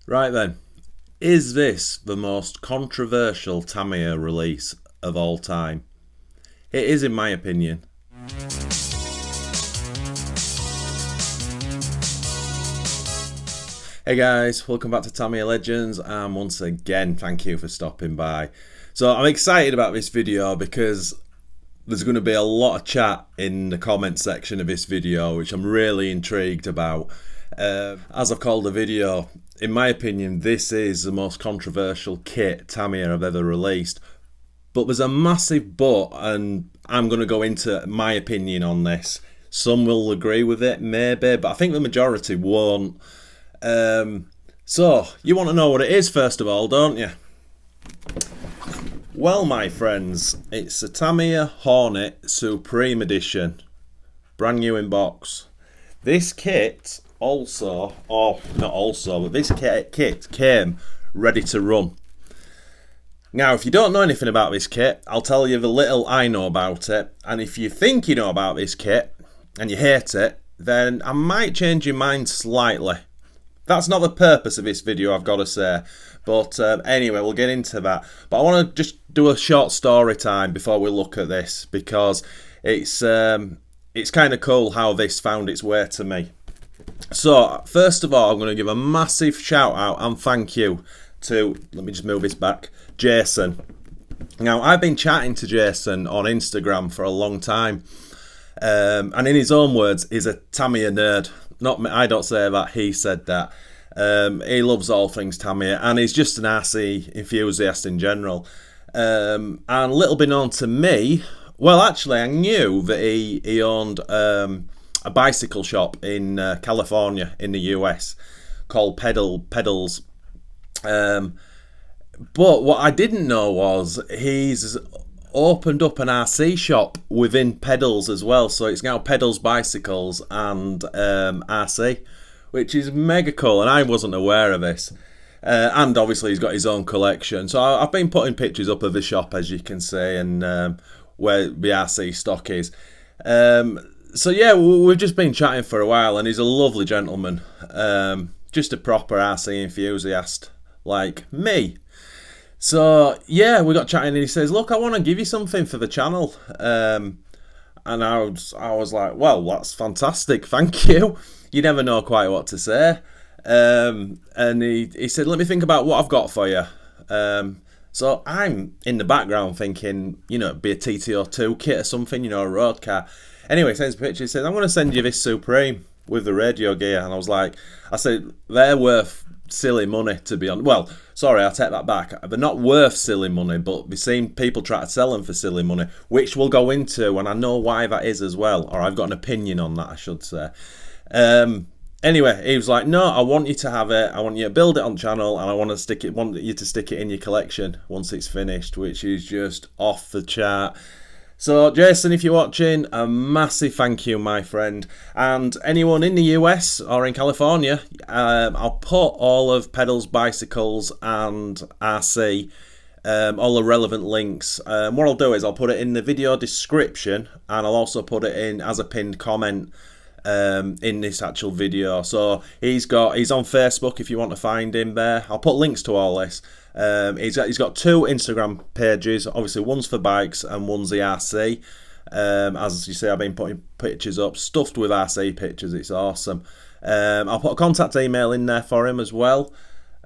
Right then, is this the most controversial Tamiya release of all time? It is, in my opinion. Hey guys, welcome back to Tamiya Legends, and once again, thank you for stopping by. So, I'm excited about this video because there's going to be a lot of chat in the comment section of this video, which I'm really intrigued about. As I've called the video, in my opinion, this is the most controversial kit Tamiya have ever released. But there's a massive but, and I'm going to go into my opinion on this. Some will agree with it, maybe, but I think the majority won't. So, you want to know what it is first of all, don't you? Well, my friends, it's a Tamiya Hornet Supreme Edition. Brand new in box. This kit also, or not also, but this kit came ready to run. Now, if you don't know anything about this kit, I'll tell you the little I know about it. And if you think you know about this kit and you hate it, then I might change your mind slightly. That's not the purpose of this video, I've got to say. But anyway, we'll get into that. But I want to just do a short story time before we look at this, because it's kind of cool how this found its way to me. So, first of all, I'm going to give a massive shout out and thank you to, let me just move this back, Jason. Now, I've been chatting to Jason on Instagram for a long time. And in his own words, he's a Tamiya nerd. Not me, I don't say that, he said that. He loves all things Tamiya, and he's just an RC enthusiast in general. And a little bit known to me, well, actually, I knew that he owned a bicycle shop in California in the US called Pedals. But what I didn't know was he's opened up an RC shop within Pedals as well. So it's now Pedals Bicycles and RC, which is mega cool, and I wasn't aware of this. And obviously he's got his own collection. So I've been putting pictures up of the shop, as you can see, and where the RC stock is. So yeah, we've just been chatting for a while, and he's a lovely gentleman. Just a proper RC enthusiast like me. So yeah, we got chatting, and he says, "Look, I want to give you something for the channel." And I was like, "Well, that's fantastic, thank you." You never know quite what to say. And he said, "Let me think about what I've got for you." So I'm in the background thinking, it'd be a TTO2 kit or something, a road car. Anyway, he sends a picture. He says, "I'm going to send you this Supreme with the radio gear." And I said, they're worth silly money, to be honest. Well, sorry, I'll take that back. They're not worth silly money, but we've seen people try to sell them for silly money, which we'll go into, and I know why that is as well, or I've got an opinion on that, I should say. Anyway, he was like, "No, I want you to have it. I want you to build it on channel, and I want you to stick it in your collection once it's finished," which is just off the chart. So, Jason, if you're watching, a massive thank you, my friend. And anyone in the US or in California, I'll put all of Pedals Bicycles and RC, all the relevant links. What I'll do is I'll put it in the video description, and I'll also put it in as a pinned comment in this actual video. So he's on Facebook if you want to find him there. I'll put links to all this. He's got two Instagram pages. Obviously, one's for bikes and one's the RC. As you see, I've been putting pictures up stuffed with RC pictures. It's awesome. I'll put a contact email in there for him as well,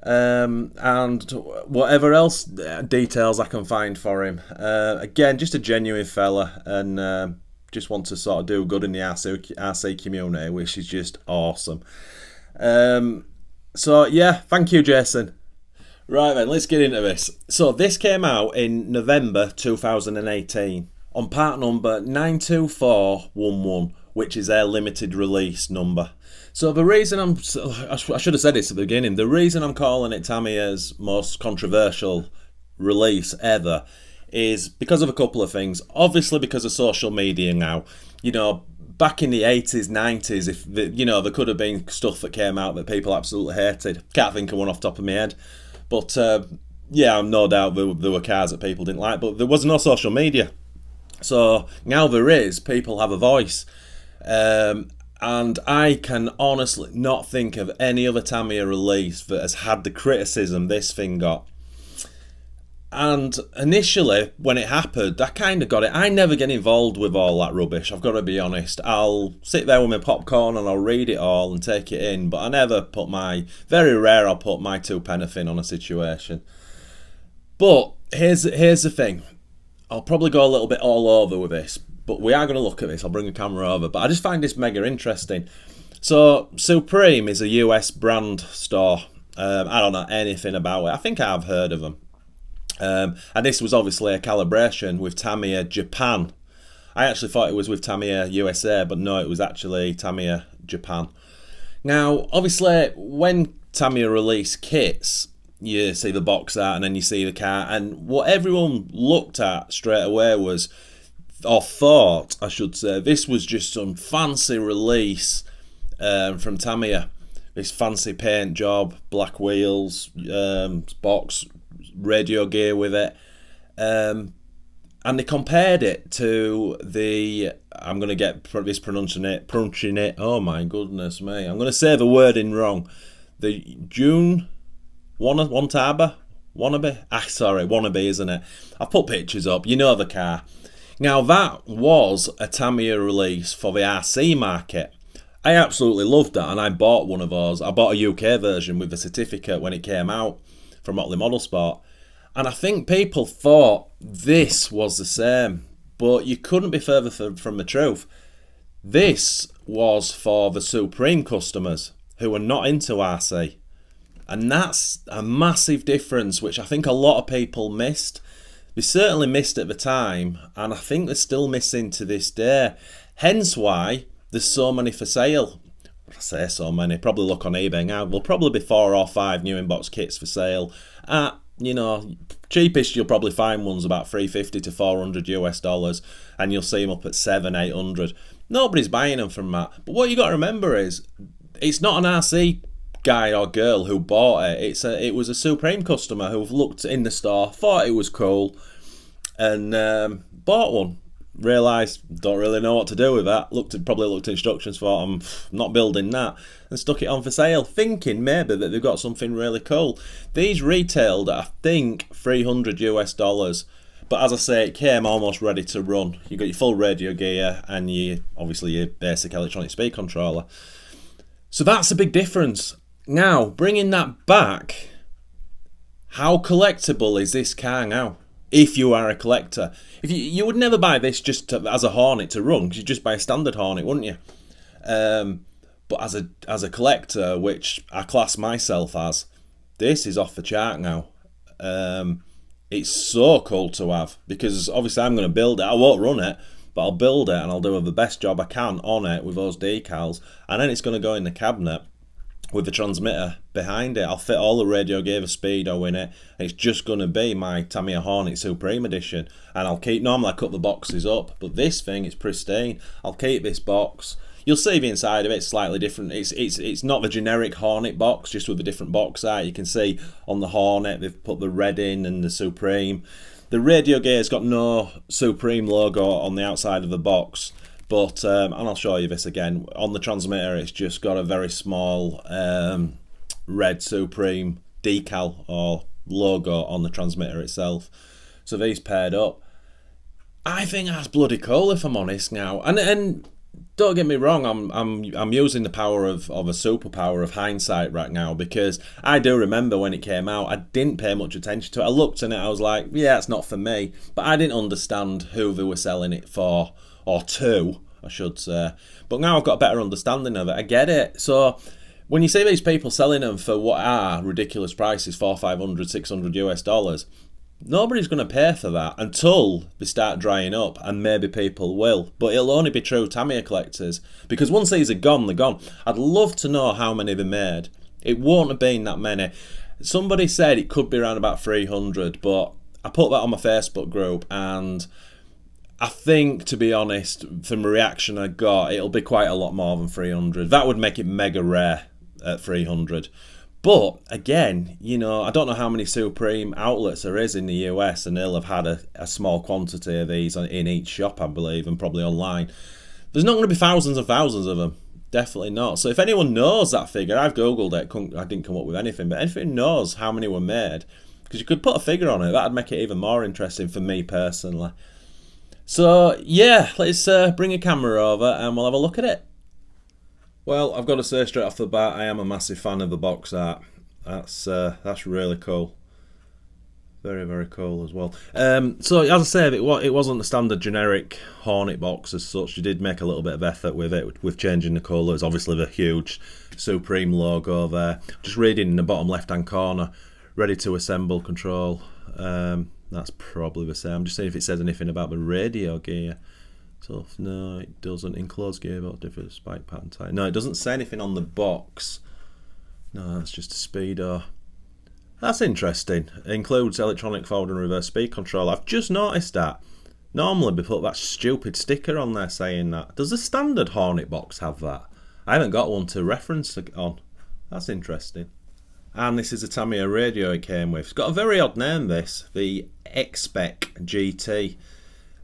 and whatever else details I can find for him. Again, just a genuine fella, and just want to sort of do good in the RC community, which is just awesome. So yeah, thank you, Jason. Right then, let's get into this. So this came out in November 2018 on part number 92411, which is their limited release number. So the reason I should have said this at the beginning, the reason I'm calling it Tamiya's most controversial release ever is because of a couple of things. Obviously because of social media now. Back in the 80s, 90s, if there could have been stuff that came out that people absolutely hated. Can't think of one off the top of my head. But yeah, no doubt there were cars that people didn't like, but there was no social media. So now there is, people have a voice. And I can honestly not think of any other Tamiya release that has had the criticism this thing got. And initially, when it happened, I kind of got it. I never get involved with all that rubbish, I've got to be honest. I'll sit there with my popcorn and I'll read it all and take it in, but I never put very rare I'll put my two penneth in on a situation. But here's the thing. I'll probably go a little bit all over with this, but we are going to look at this. I'll bring the camera over. But I just find this mega interesting. So, Supreme is a US brand store. I don't know anything about it. I think I've heard of them. And this was obviously a calibration with Tamiya Japan. I actually thought it was with Tamiya USA, but no, it was actually Tamiya Japan. Now, obviously, when Tamiya release kits, you see the box art and then you see the car, and what everyone looked at straight away was, or thought I should say, this was just some fancy release from Tamiya. This fancy paint job, black wheels, box, radio gear with it, and they compared it to the, I'm going to get this pronouncing it, oh my goodness me, I'm going to say the wording wrong, the June Wannabe, isn't it? I've put pictures up, you know the car. Now that was a Tamiya release for the RC market. I absolutely loved that, and I bought one of those. I bought a UK version with the certificate when it came out from Markley Model Sport, and I think people thought this was the same, but you couldn't be further from the truth. This was for the Supreme customers who were not into RC, and that's a massive difference, which I think a lot of people missed. They certainly missed at the time, and I think they're still missing to this day. Hence why there's so many for sale. I say so many, probably look on eBay now. There'll probably be 4 or 5 new inbox kits for sale at, cheapest you'll probably find ones about $350 to $400 and you'll see them up at $700-800. Nobody's buying them from that. But what you got to remember is, it's not an RC guy or girl who bought it. It was a Supreme customer who looked in the store, thought it was cool, and bought one. Realised, don't really know what to do with that. Probably looked at instructions, thought, I'm not building that, and stuck it on for sale, thinking maybe that they've got something really cool. These retailed at, I think, $300, but as I say, it came almost ready to run. You got your full radio gear and obviously your basic electronic speed controller. So that's a big difference. Now, bringing that back, how collectible is this car now? If you are a collector, if you would never buy this just as a Hornet to run, because you'd just buy a standard Hornet, wouldn't you? But as a collector, which I class myself as, this is off the chart now. It's so cool to have, because obviously I'm going to build it. I won't run it, but I'll build it and I'll do the best job I can on it with those decals, and then it's going to go in the cabinet with the transmitter behind it. I'll fit all the radio gear, the speedo in it. It's just going to be my Tamiya Hornet Supreme Edition. And normally I cut the boxes up, but this thing is pristine. I'll keep this box. You'll see the inside of it, slightly different. It's not the generic Hornet box, just with a different box art. You can see on the Hornet, they've put the red in and the Supreme. The radio gear's got no Supreme logo on the outside of the box. But, and I'll show you this again, on the transmitter it's just got a very small red Supreme decal or logo on the transmitter itself. So these paired up. I think that's bloody cool, if I'm honest now. And don't get me wrong, I'm using the power of a superpower of hindsight right now, because I do remember when it came out, I didn't pay much attention to it. I looked at it, I was like, yeah, it's not for me. But I didn't understand who they were selling it for. Or to, I should say. But now I've got a better understanding of it. I get it. So when you see these people selling them for what are ridiculous prices, $400, $500, $600, nobody's going to pay for that until they start drying up, and maybe people will. But it'll only be true Tamiya collectors, because once these are gone, they're gone. I'd love to know how many they made. It won't have been that many. Somebody said it could be around about 300, but I put that on my Facebook group, and I think, to be honest, from the reaction I got, it'll be quite a lot more than 300. That would make it mega rare at 300. But, again, I don't know how many Supreme outlets there is in the US, and they'll have had a small quantity of these in each shop, I believe, and probably online. There's not going to be thousands and thousands of them. Definitely not. So if anyone knows that figure, I've googled it. I didn't come up with anything, but anything knows how many were made, because you could put a figure on it, that'd make it even more interesting for me personally. So yeah, let's bring a camera over and we'll have a look at it. Well, I've got to say straight off the bat, I am a massive fan of the box art. That's really cool. Very, very cool as well. So as I said, it wasn't the standard generic Hornet box as such. You did make a little bit of effort with it, with changing the colours. Obviously the huge Supreme logo there. Just reading in the bottom left hand corner, ready to assemble control. That's probably the same. I'm just seeing if it says anything about the radio gear. So no, it doesn't. Enclosed gearbox, different spike pattern type. No, it doesn't say anything on the box. No, that's just a speedo. That's interesting. It includes electronic forward and reverse speed control. I've just noticed that. Normally we put that stupid sticker on there saying that. Does the standard Hornet box have that? I haven't got one to reference on. That's interesting. And this is a Tamiya radio it came with. It's got a very odd name, this. The X-Spec GT.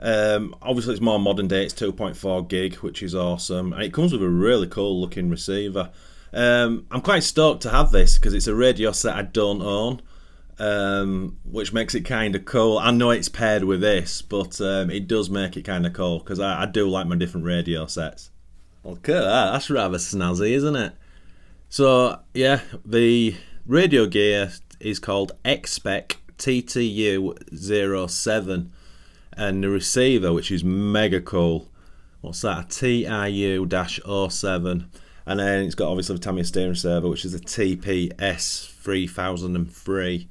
Obviously it's more modern day. It's 2.4 gig, which is awesome. And it comes with a really cool looking receiver. I'm quite stoked to have this because it's a radio set I don't own, which makes it kind of cool. I know it's paired with this, but it does make it kind of cool because I do like my different radio sets. Look at that, that's rather snazzy, isn't it? So yeah, the radio gear is called X-Spec TTU07, and the receiver, which is mega cool, what's that, a TIU-07. And then it's got obviously the Tamiya steering servo, which is a TPS 3003.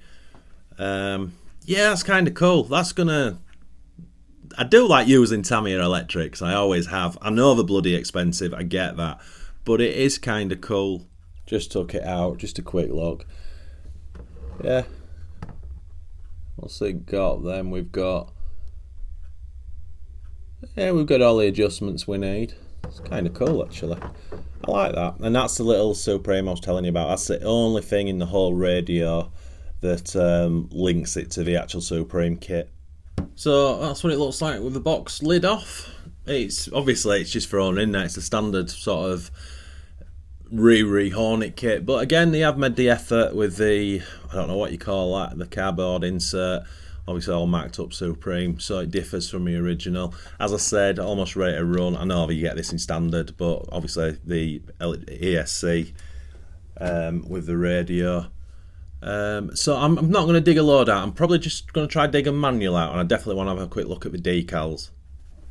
Yeah, that's kind of cool. I do like using Tamiya electrics. I always have. I know they're bloody expensive. I get that, but it is kind of cool. Just took it out. Just a quick look. Yeah. What's it got then? We've got all the adjustments we need. It's kind of cool actually. I like that. And that's the little Supreme I was telling you about. That's the only thing in the whole radio that links it to the actual Supreme kit. So that's what it looks like with the box lid off. It's just thrown in there. It's a standard sort of Hornet kit. But again, they have made the effort with the, I don't know what you call that, the cardboard insert. Obviously all marked up Supreme, so it differs from the original. As I said, almost ready to run. I know you get this in standard, but obviously the ESC with the radio. So I'm not going to dig a load out. I'm probably just going to try dig a manual out, and I definitely want to have a quick look at the decals.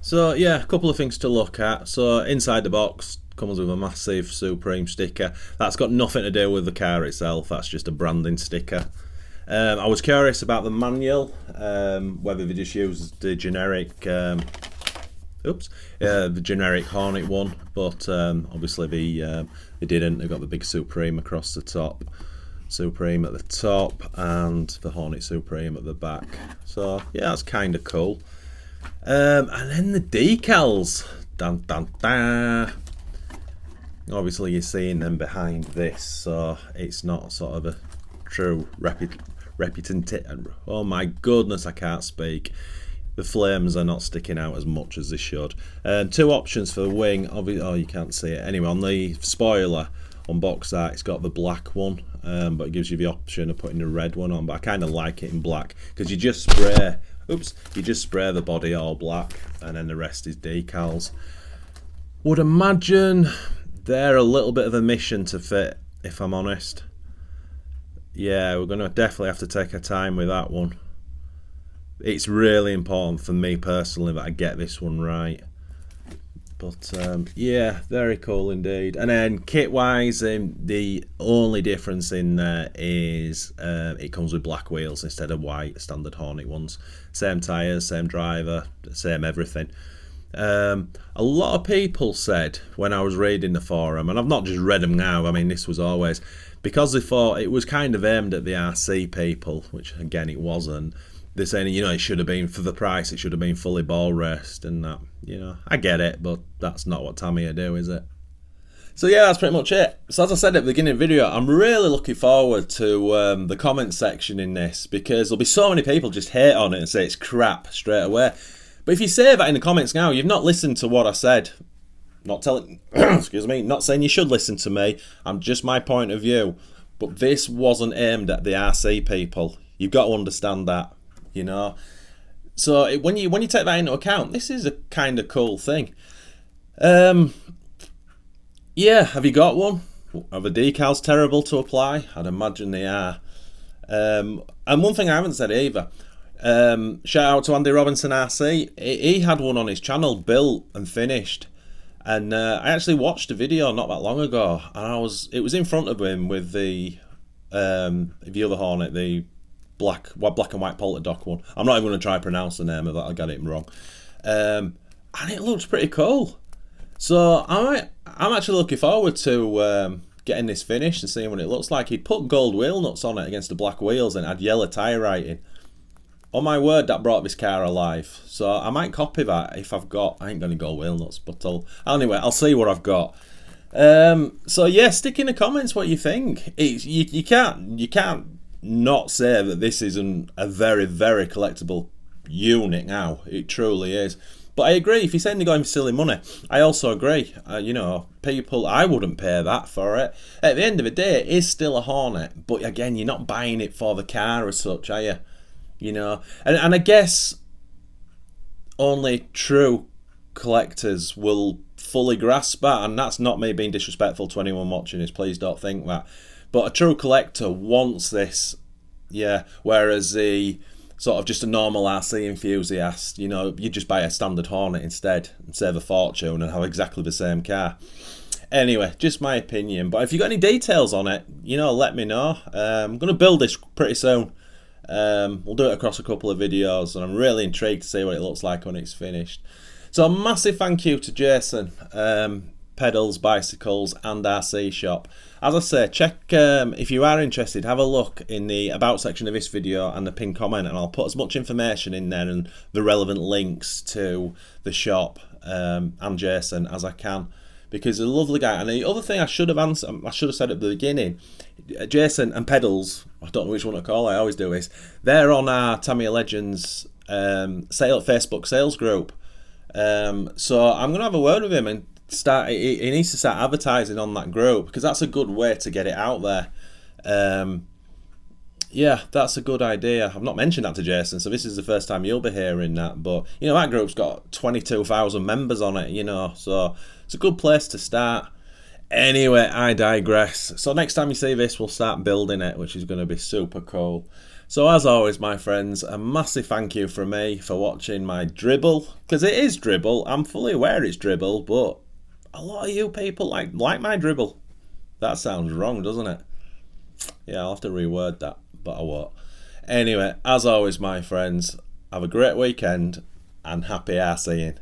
So yeah, a couple of things to look at. So inside the box comes with a massive Supreme sticker. That's got nothing to do with the car itself. That's just a branding sticker. I was curious about the manual, whether they just used the generic, the generic Hornet one, but obviously they didn't. They got the big Supreme across the top, Supreme at the top, and the Hornet Supreme at the back. So yeah, that's kind of cool. And then the decals, dun dun dun. Obviously you're seeing them behind this, so it's not sort of a true oh my goodness, I can't speak. The flames are not sticking out as much as they should. Two options for the wing. Oh, you can't see it. Anyway, on the spoiler on box art, it's got the black one, but it gives you the option of putting the red one on. But I kind of like it in black because you just spray the body all black, and then the rest is decals. Would imagine they're a little bit of a mission to fit, if I'm honest. Yeah, we're going to definitely have to take our time with that one. It's really important for me personally that I get this one right. But yeah, very cool indeed. And then kit wise, the only difference in there is it comes with black wheels instead of white standard Hornet ones. Same tyres, same driver, same everything. A lot of people said when I was reading the forum, and I've not just read them now, I mean this was always, because they thought it was kind of aimed at the RC people, which again it wasn't. They're saying, it should have been, for the price, it should have been fully ball raced and that, I get it, but that's not what Tamiya do, is it? So yeah, that's pretty much it. So as I said at the beginning of the video, I'm really looking forward to the comment section in this, because there'll be so many people just hate on it and say it's crap straight away. But if you say that in the comments now, you've not listened to what I said Not telling, excuse me, not saying you should listen to me. I'm just my point of view. But this wasn't aimed at the RC people. You've got to understand that, you know. So when you take that into account, this is a kind of cool thing. Yeah, have you got one? Are the decals terrible to apply? I'd imagine they are. And one thing I haven't said either. Shout out to Andy Robinson RC. He had one on his channel built and finished, and I actually watched a video not that long ago, and it was in front of him with the other Hornet, the black and white polka dot one. I'm not even going to try to pronounce the name of that. I got it wrong, and it looks pretty cool. So I'm actually looking forward to getting this finished and seeing what it looks like. He'd put gold wheel nuts on it against the black wheels and had yellow tyre writing. Oh my word, that brought this car alive. So I might copy that if I've got. I ain't got any gold wheel nuts, but I'll see what I've got. So yeah, stick in the comments what you think. You can't not say that this isn't a very, very collectible unit now. It truly is. But I agree, if you're saying you're going for silly money, I also agree. You know, people, I wouldn't pay that for it. At the end of the day, it is still a Hornet, but again, you're not buying it for the car as such, are you? You know, and I guess only true collectors will fully grasp that, and that's not me being disrespectful to anyone watching this, please don't think that. But a true collector wants this, yeah, whereas the sort of just a normal RC enthusiast, you know, you just buy a standard Hornet instead and save a fortune and have exactly the same car. Anyway, just my opinion. But if you've got any details on it, you know, let me know. I'm going to build this pretty soon. We'll do it across a couple of videos, and I'm really intrigued to see what it looks like when it's finished. So a massive thank you to Jason, Pedals, Bicycles and RC Shop. As I say, check, if you are interested, have a look in the about section of this video and the pinned comment, and I'll put as much information in there and the relevant links to the shop and Jason as I can, because he's a lovely guy. And the other thing I should have said at the beginning, Jason and Pedals, I don't know which one to call, I always do this, they're on our Tamiya Legends Facebook sales group. So I'm going to have a word with him and he needs to start advertising on that group, because that's a good way to get it out there. Yeah, that's a good idea. I've not mentioned that to Jason, so this is the first time you'll be hearing that. But, you know, that group's got 22,000 members on it, you know, so it's a good place to start. Anyway, I digress. So next time you see this, we'll start building it, which is going to be super cool. So as always, my friends, a massive thank you from me for watching my dribble, because it is dribble. I'm fully aware it's dribble, but a lot of you people like my dribble. That sounds wrong, doesn't it? Yeah, I'll have to reword that, but I won't. Anyway, as always, my friends, have a great weekend and happy RCing.